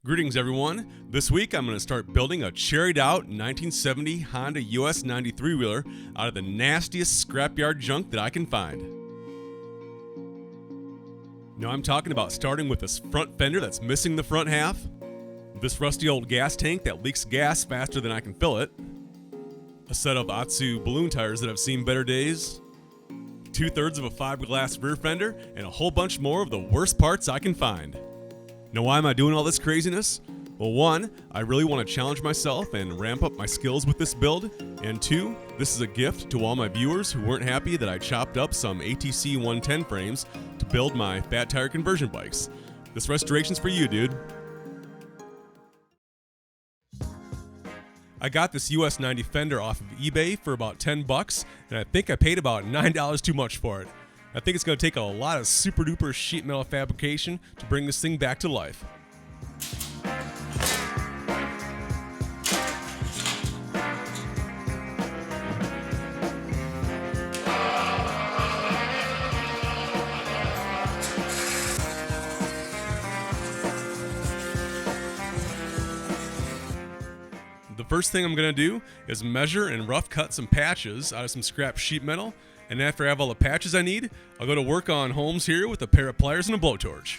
Greetings everyone. This week I'm going to start building a cherried out 1970 Honda US90 three-wheeler out of the nastiest scrapyard junk that I can find. Now I'm talking about starting with this front fender that's missing the front half, this rusty old gas tank that leaks gas faster than I can fill it, a set of Atsu balloon tires that have seen better days, 2/3 of a fiberglass rear fender, and a whole bunch more of the worst parts I can find. Now, why am I doing all this craziness? Well, one, I really want to challenge myself and ramp up my skills with this build, and two, this is a gift to all my viewers who weren't happy that I chopped up some ATC 110 frames to build my fat tire conversion bikes. This restoration's for you, dude. I got this US90 Fender off of eBay for about $10, and I think I paid about $9 too much for it. I think it's going to take a lot of super duper sheet metal fabrication to bring this thing back to life. The first thing I'm going to do is measure and rough cut some patches out of some scrap sheet metal, and after I have all the patches I need, I'll go to work on homes here with a pair of pliers and a blowtorch.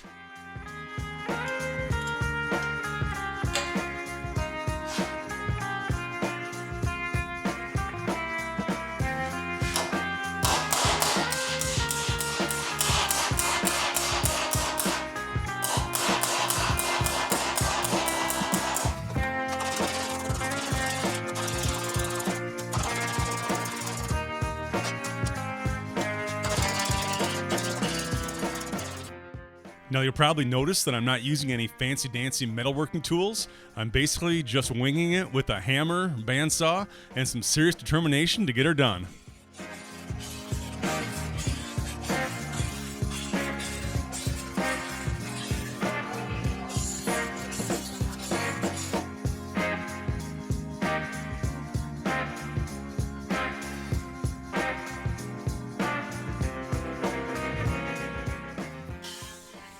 Now you'll probably notice that I'm not using any fancy dancy metalworking tools. I'm basically just winging it with a hammer, bandsaw, and some serious determination to get her done.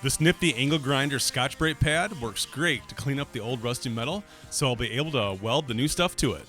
This nifty angle grinder Scotch-Brite pad works great to clean up the old rusty metal, so I'll be able to weld the new stuff to it.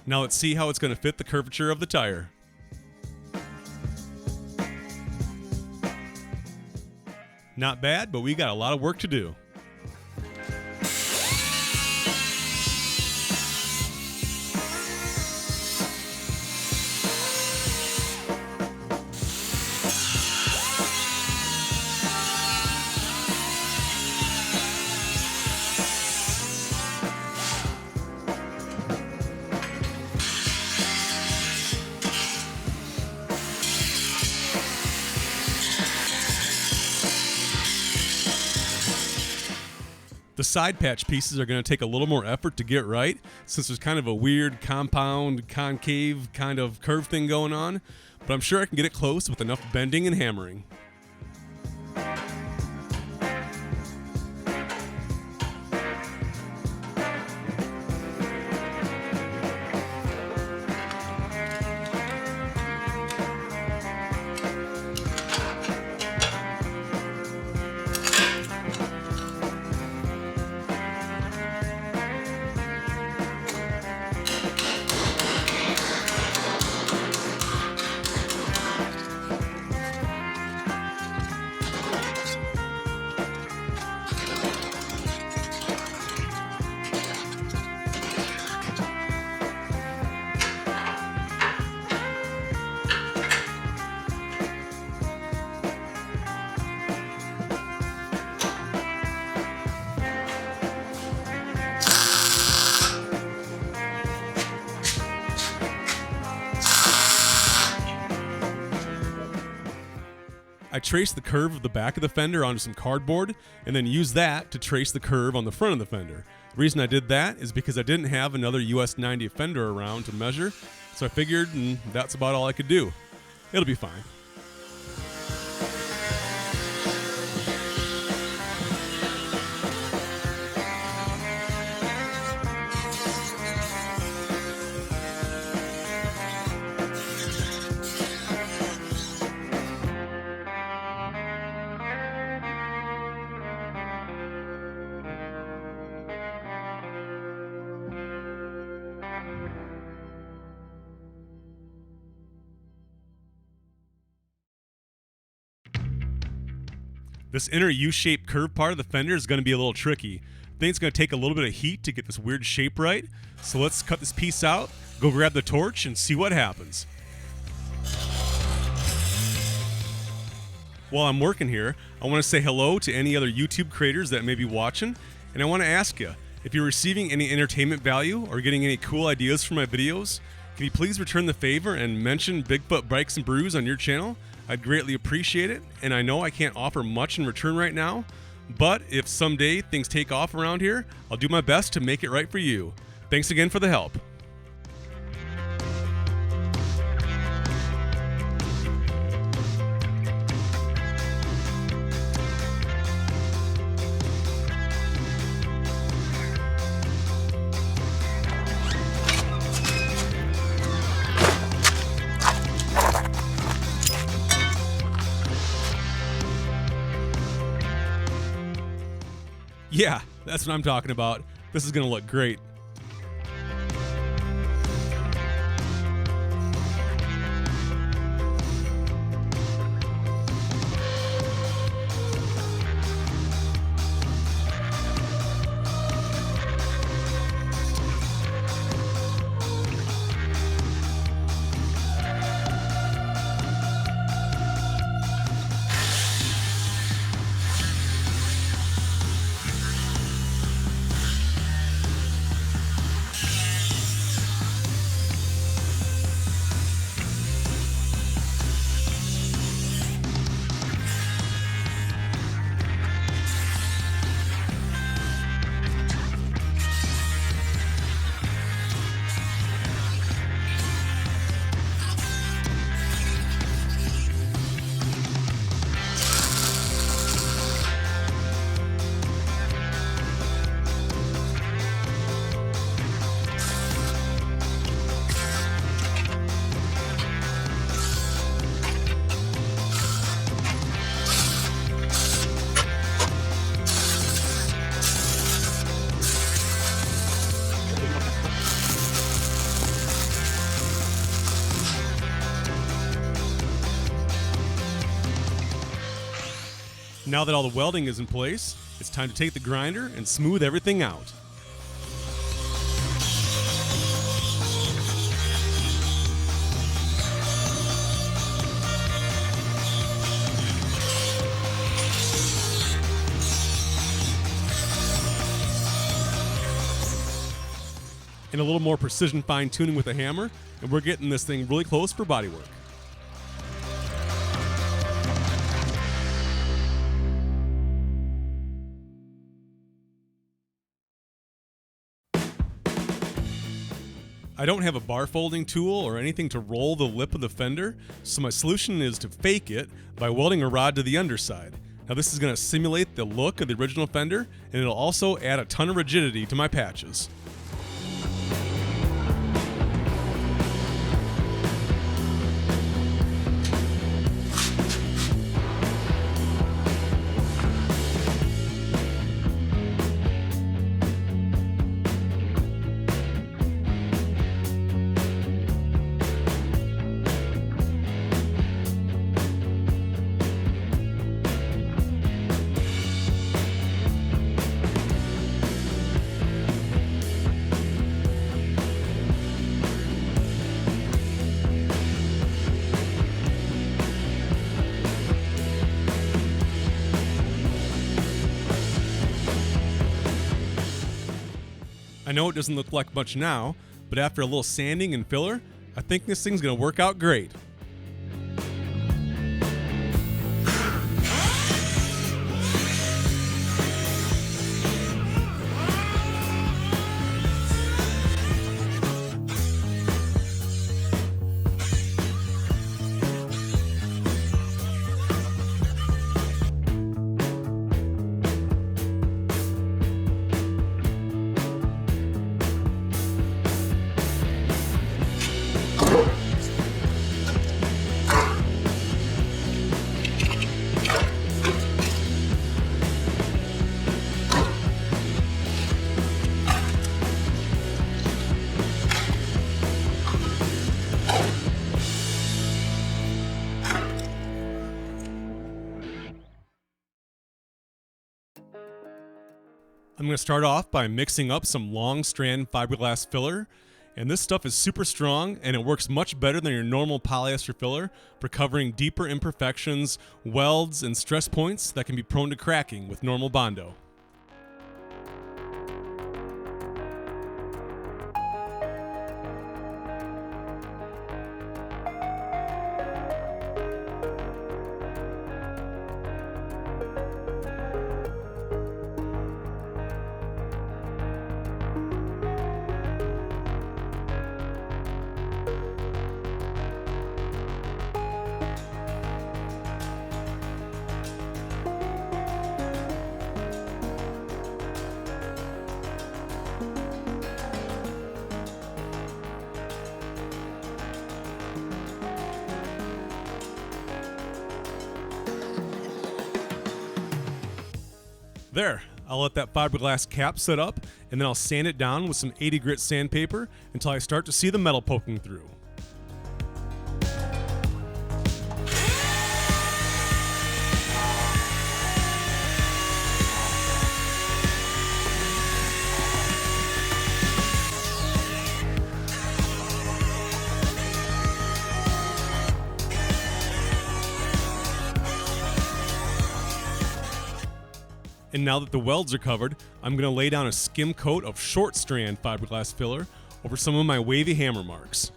Now let's see how it's going to fit the curvature of the tire. Not bad, but we got a lot of work to do. The side patch pieces are going to take a little more effort to get right, since there's kind of a weird compound, concave kind of curve thing going on, but I'm sure I can get it close with enough bending and hammering. I traced the curve of the back of the fender onto some cardboard and then used that to trace the curve on the front of the fender. The reason I did that is because I didn't have another US90 fender around to measure, so I figured that's about all I could do. It'll be fine. This inner U-shaped curved part of the fender is going to be a little tricky. I think it's going to take a little bit of heat to get this weird shape right. So let's cut this piece out, go grab the torch, and see what happens. While I'm working here, I want to say hello to any other YouTube creators that may be watching, and I want to ask you, if you're receiving any entertainment value or getting any cool ideas from my videos, can you please return the favor and mention Bigfoot Bikes and Brews on your channel? I'd greatly appreciate it, and I know I can't offer much in return right now, but if someday things take off around here, I'll do my best to make it right for you. Thanks again for the help. Yeah, that's what I'm talking about. This is going to look great. Now that all the welding is in place, it's time to take the grinder and smooth everything out. And a little more precision fine tuning with a hammer, and we're getting this thing really close for bodywork. I don't have a bar folding tool or anything to roll the lip of the fender, so my solution is to fake it by welding a rod to the underside. Now this is going to simulate the look of the original fender, and it'll also add a ton of rigidity to my patches. I know it doesn't look like much now, but after a little sanding and filler, I think this thing's gonna work out great. I'm going to start off by mixing up some long strand fiberglass filler, and this stuff is super strong and it works much better than your normal polyester filler for covering deeper imperfections, welds, and stress points that can be prone to cracking with normal Bondo. There, I'll let that fiberglass cap set up, and then I'll sand it down with some 80 grit sandpaper until I start to see the metal poking through. And now that the welds are covered, I'm going to lay down a skim coat of short strand fiberglass filler over some of my wavy hammer marks.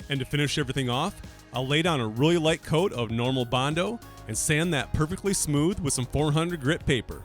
And to finish everything off, I'll lay down a really light coat of normal Bondo and sand that perfectly smooth with some 400 grit paper.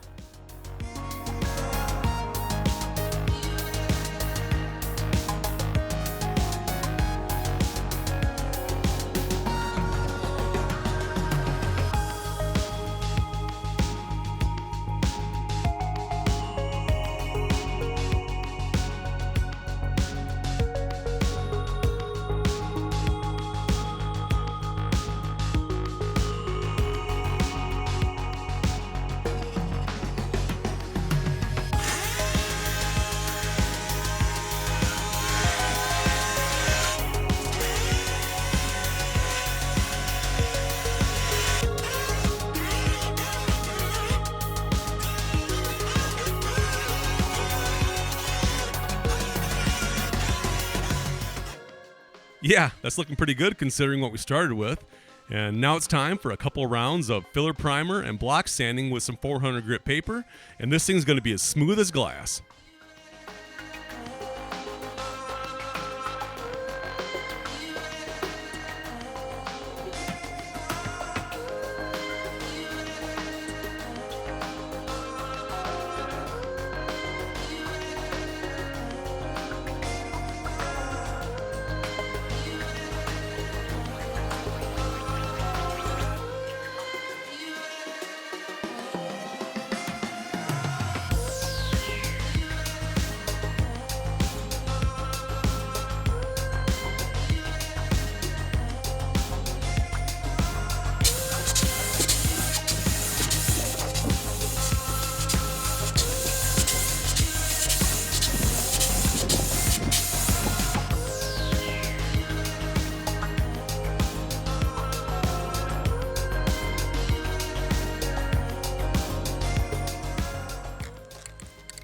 Yeah, that's looking pretty good considering what we started with. And now it's time for a couple rounds of filler primer and block sanding with some 400 grit paper, and this thing's going to be as smooth as glass.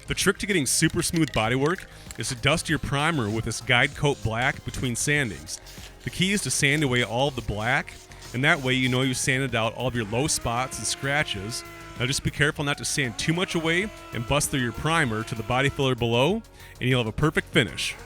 The trick to getting super smooth bodywork is to dust your primer with this guide coat black between sandings. The key is to sand away all of the black, and that way you know you sanded out all of your low spots and scratches. Now just be careful not to sand too much away and bust through your primer to the body filler below, and you'll have a perfect finish.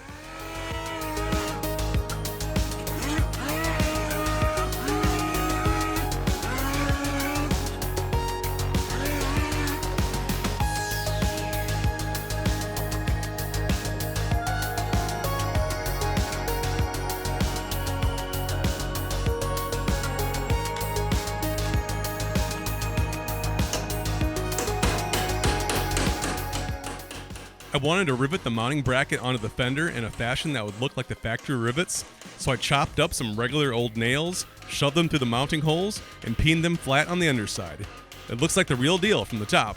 I wanted to rivet the mounting bracket onto the fender in a fashion that would look like the factory rivets, so I chopped up some regular old nails, shove them through the mounting holes, and peen them flat on the underside. It looks like the real deal from the top.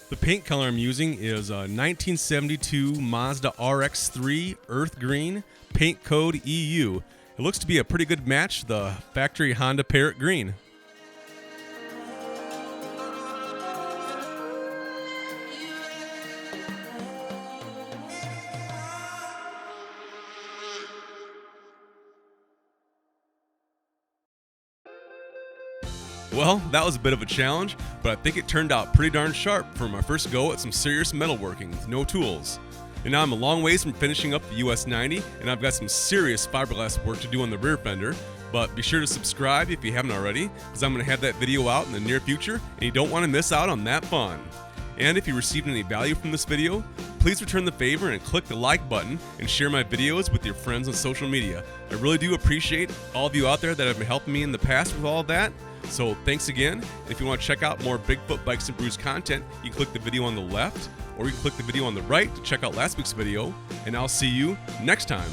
The paint color I'm using is a 1972 Mazda RX-3 Earth Green, paint code EU. It looks to be a pretty good match to the factory Honda Parrot Green. Well, that was a bit of a challenge, but I think it turned out pretty darn sharp for my first go at some serious metalworking with no tools. And now I'm a long ways from finishing up the US90, and I've got some serious fiberglass work to do on the rear fender, but be sure to subscribe if you haven't already, because I'm going to have that video out in the near future, and you don't want to miss out on that fun. And if you received any value from this video, please return the favor and click the like button and share my videos with your friends on social media. I really do appreciate all of you out there that have been helping me in the past with all of that. So thanks again. And if you want to check out more Bigfoot Bikes and Brews content, you can click the video on the left, or you can click the video on the right to check out last week's video. And I'll see you next time.